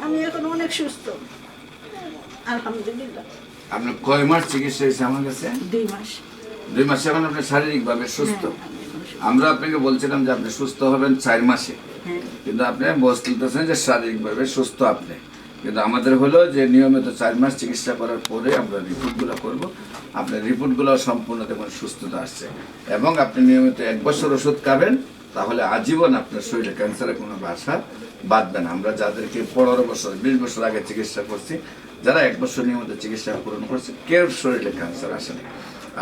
আমি এখন অনেক সুস্থ, আলহামদুলিল্লাহ। আপনার কয় মাস চিকিৎসা হয়েছে আমার কাছে? 2 মাস। 2 মাসে এখন আপনি শারীরিকভাবে সুস্থ। হ্যাঁ, আমি এখন সুস্থ। আমরা আপনাকে বলছিলাম যে আপনি সুস্থ হবেন 4 মাসে, হ্যাঁ, কিন্তু আপনি বলতেছেন যে শারীরিকভাবে সুস্থ আপনি। কিন্তু আমাদের হলো যে নিয়মিত 4 মাস চিকিৎসা করার পরে আমরা রিপোর্টগুলো করব। আপনার রিপোর্টগুলো সম্পূর্ণ দেখুন সুস্থতা আসছে, এবং আপনি নিয়মিত 1 বছর ওষুধ খাবেন, তাহলে আজীবন আপনার শরীরে ক্যান্সারের কোনো বাসা বাঁধবে না। আমরা যাদেরকে 15 বছর 20 বছর আগে চিকিৎসা করছি, যারা 1 বছর নিয়মিত চিকিৎসা পূরণ করছে, কেউ শরীরে ক্যান্সার আসে না।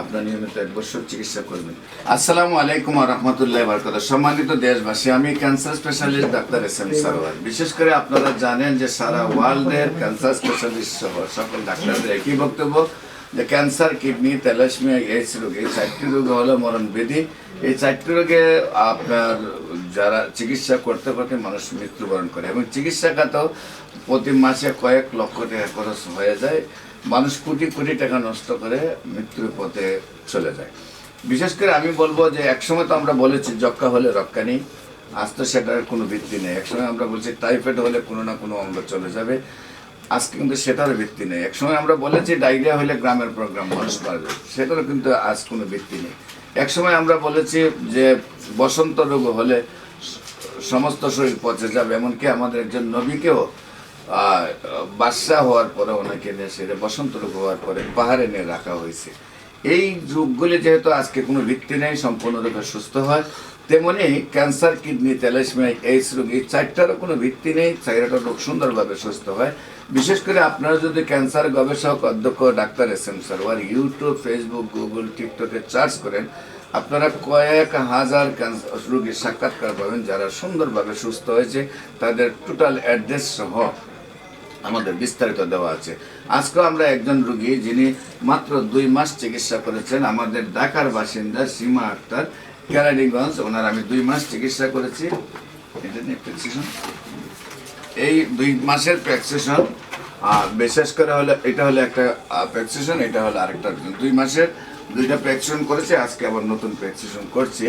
আপনার নিয়মিত 1 বছর চিকিৎসা করবেন। আসসালামু আলাইকুম ওয়া রাহমাতুল্লাহি ওয়া বারাকাতুহু। সম্মানিত দেশবাসী, আমি cancer specialist doctor SM. Sarwar. বিশেষ করে আপনারা জানেন যে সারা ওয়ার্ল্ডের ক্যান্সার স্পেশালিস্ট সহ সকল ডাক্তারদের একই বক্তব্য যে ক্যান্সার, কিডনি, থ্যালাসেমিয়া, এইডস রোগ, এই 4টি রোগ হলো মরণ ব্যাধি। এই 4টি রোগে আপনার যারা চিকিৎসা করতে করতে মানুষ মৃত্যুবরণ করে, এবং চিকিৎসা খাতেও প্রতি মাসে কয়েক লক্ষ টাকা খরচ হয়ে যায়। মানুষ কোটি কোটি টাকা নষ্ট করে মৃত্যুর পথে চলে যায়। বিশেষ করে আমি বলবো যে একসময় তো আমরা বলেছি যক্কা হলে রক্ষা নেই, আজ তো সেটার কোনো ভিত্তি নেই। একসময় আমরা বলছি টাইফয়েড হলে কোনো না কোনো অঙ্গ চলে যাবে, আজকে কিন্তু সেটার ভিত্তি নেই। একসময় আমরা বলেছি ডায়রিয়া হলে গ্রামের প্রোগ্রাম মানুষ মারা যাবে, সেটারও কিন্তু আজ কোনো ভিত্তি নেই। একসময় আমরা বলেছি যে বসন্ত রোগ হলে সমস্ত শরীর পচে যাবে, এমনকি আমাদের একজন নবীকেও বাদশা হওয়ার পরে ওনাকে নিয়ে সেটা বসন্ত রোগ হওয়ার পরে পাহাড়ে নিয়ে রাখা হয়েছে। এই রোগগুলি যেহেতু আজকে কোনো ভিত্তি নেই, সম্পূর্ণরূপে সুস্থ হয়, তেমনি ক্যান্সার, কিডনি, থ্যালাসেমিয়া, এইডস রোগ, এই 4টারও কোনো ভিত্তি নেই, 4টা রোগ সুন্দরভাবে সুস্থ হয়। বিশেষ করে আপনারা যদি ক্যান্সার গবেষক অধ্যক্ষ doctor SM. Sarwar YouTube, Facebook, Google, টিকটকে সার্চ করেন, আপনারা কয়েক হাজার ক্যান্সার রোগীর সাক্ষাৎকার পাবেন যারা সুন্দরভাবে সুস্থ হয়েছে, তাদের টোটাল অ্যাড্রেস সহ আমাদের বিস্তারিত দেওয়া আছে। আজকেও আমরা একজন রোগী যিনি মাত্র 2 মাস চিকিৎসা করেছেন, আমাদের ঢাকার বাসিন্দা সীমা আক্তার, কেরানীগঞ্জ। ওনার আমি 2 মাস চিকিৎসা করেছি। এটা নিয়ে প্রেসক্রিপশন, এই 2 মাসের প্রেসক্রিপশন, বিশেষ করে হলো এটা হলো একটা প্রেসক্রিপশন, এটা হলো আরেকটা। 2 মাসের 2টা প্রেসক্রিপশন করেছি, আজকে আবার নতুন প্রেসক্রিপশন করছি।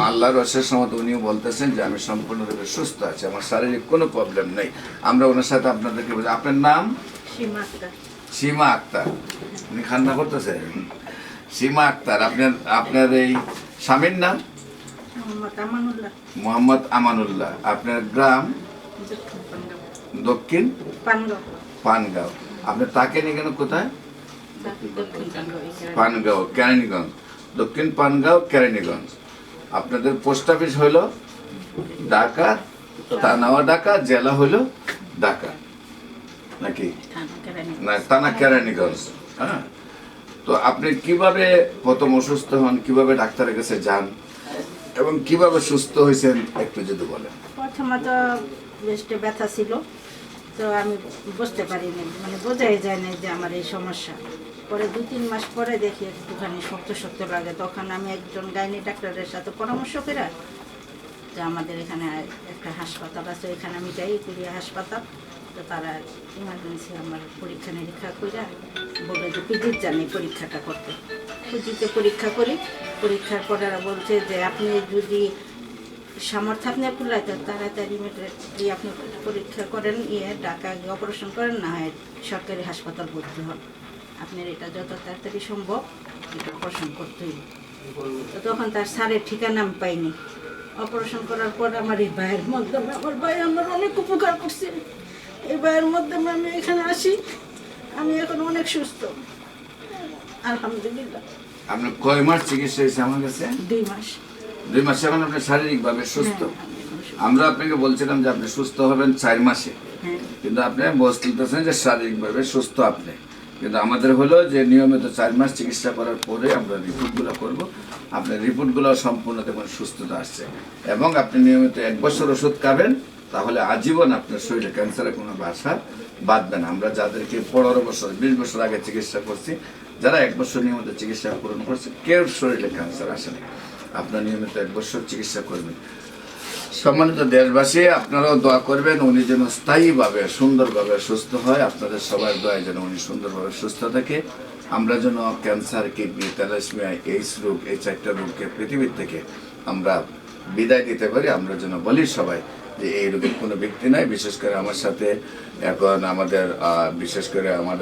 আল্লাহর অশেষ রহমত, উনিও বলতেছেন যে আমি সম্পূর্ণরূপে সুস্থ আছি, আমার শারীরিক কোনো প্রবলেম নেই। আমরা ওনার সাথে আপনাদেরকে বলছি, আপনার নাম? সীমা আক্তার। সীমা আক্তার। উনি খান্না করতেছেন? সীমা আক্তার। আপনার এই স্বামীর নাম? মোহাম্মদ আমানুল্লাহ। মোহাম্মদ আমানুল্লাহ। আপনার গ্রাম? দক্ষিণ পানগাঁও। আপনি তাকে নিয়ে গেলেন কোথায়? পানগাঁও, কেরানীগঞ্জ। দক্ষিণ পানগাঁও, কেরানীগঞ্জ। আপনাদের পোস্ট অফিস হইল ঢাকা, থানাও ঢাকা, জেলা হইল ঢাকা নাকি? না, থানা কেরানীগঞ্জ। হ্যাঁ, তো আপনি কিভাবে প্রথম অসুস্থ হন, কিভাবে ডাক্তারের কাছে যান, এবং কিভাবে সুস্থ হয়েছেন একটু যদি বলেন। প্রথমত বেস্টে ব্যথা ছিল, তো আমি বুঝতে পারিনি, মানে বোঝাই যায় না যে আমার এই সমস্যা। পরে 2-3 মাস পরে দেখি একটুখানি শক্ত শক্ত লাগে, তখন আমি একজন গাইনি ডাক্তারের সাথে পরামর্শ করে যে আমাদের এখানে একটা হাসপাতাল আছে, এখানে আমি যাই, কুড়িয়া হাসপাতাল। তো তারা ইমার্জেন্সি আমার পরীক্ষা নিরীক্ষা করে বলে যে পিজির জানি পরীক্ষাটা করতে। পিজিতে পরীক্ষা করি, পরীক্ষার পরে বলছে যে আপনি যদি সামর্থ্য আপনি কুলাইতে তাড়াতাড়ি দিয়ে আপনি পরীক্ষা করেন, ঢাকা গিয়ে অপারেশন করেন, না হয় সরকারি হাসপাতাল ভর্তি হন, আপনার এটা যত তাড়াতাড়ি সম্ভব এটা অপারেশন করতেই। তো তখন তার স্যারের ঠিকানা আমি পাইনি। অপারেশন করার পর আমার এই ভাইয়ের মাধ্যমে, আমার ভাই আমার অনেক উপকার করছে, এই ভাইয়ের মাধ্যমে আমি এখানে আসি, আমি এখন অনেক সুস্থ, আলহামদুলিল্লাহ। আপনার কয় মাস চিকিৎসা হয়েছে আমার কাছে? 2 মাস। 2 মাসে এখন আপনি শারীরিকভাবে সুস্থ। আমরা আপনাকে বলছিলাম যে আপনি সুস্থ হবেন 4 মাসে, কিন্তু আপনি বলতেছেন যে শারীরিকভাবে সুস্থ আপনি। কিন্তু আমাদের হলো যে নিয়মিত 4 মাস চিকিৎসা করার পরে আমরা রিপোর্টগুলো করব। আপনার রিপোর্টগুলো সম্পূর্ণ দেখুন সুস্থতা আসছে, এবং আপনি নিয়মিত 1 বছর ওষুধ খাবেন, তাহলে আজীবন আপনার শরীরে ক্যান্সারের কোনো বাসা বাঁধবে না। আমরা যাদেরকে 15 বছর 20 বছর আগে চিকিৎসা করছি, যারা 1 বছর নিয়মিত চিকিৎসা পূরণ করছে, কেউ শরীরে ক্যান্সার আসে না। আপনার নিয়মিত 1 বছর চিকিৎসা করবেন। সম্মানিত দেশবাসী, আপনারাও দোয়া করবেন উনি যেন স্থায়ীভাবে সুন্দরভাবে সুস্থ হয়। আপনাদের সবার দোয়ায় যেন উনি সুন্দরভাবে সুস্থ থাকে। আমরা যেন ক্যান্সার, কিডনি, থ্যালাসেমিয়া, এইডস রোগ, এই 4টা রোগকে পৃথিবীর থেকে আমরা বিদায় দিতে পারি। আমরা যেন বলি সবাই যে এই রোগের কোনো ব্যক্তি নাই। বিশেষ করে আমার সাথে এখন আমাদের বিশেষ করে আমার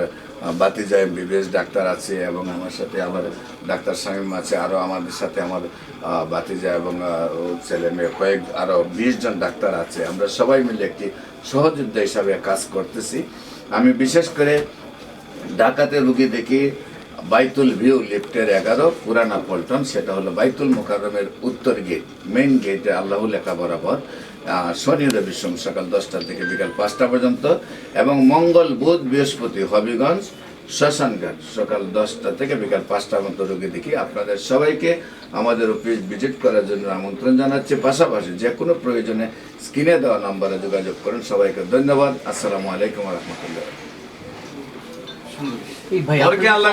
বাতিজা এমবিবিএস ডাক্তার আছে এবং আমার সাথে আমার ডাক্তার শামীম আছে, আরও আমাদের সাথে আমার বাতিজা এবং ছেলে মেয়ে আরও 20 জন ডাক্তার আছে। আমরা সবাই মিলে একটি সহযোদ্ধা হিসাবে কাজ করতেছি। আমি বিশেষ করে ঢাকাতে রুগী দেখি বাইতুল ভিউ লিফটের 11 পুরানা পল্টন, সেটা হলো বাইতুল মোকাররমের উত্তর গেট, মেইন গেটে আল্লাহ লেখা বরাবর, শনি রবি সোম সকাল 10টা থেকে বিকাল 5টা পর্যন্ত, এবং মঙ্গল বুধ বৃহস্পতি হবিগঞ্জ শ্মশানঘাট সকাল 10টা থেকে বিকাল 5টা পর্যন্ত রোগী দেখি। আপনাদের সবাইকে আমাদের অফিস ভিজিট করার জন্য আমন্ত্রণ জানাচ্ছি। পাশাপাশি যে কোনো প্রয়োজনে স্ক্রিনে দেওয়া নম্বরে যোগাযোগ করুন। সবাইকে ধন্যবাদ। আসসালামু আলাইকুম রহমতুল্লাহ। এই ভাই আল্লাহ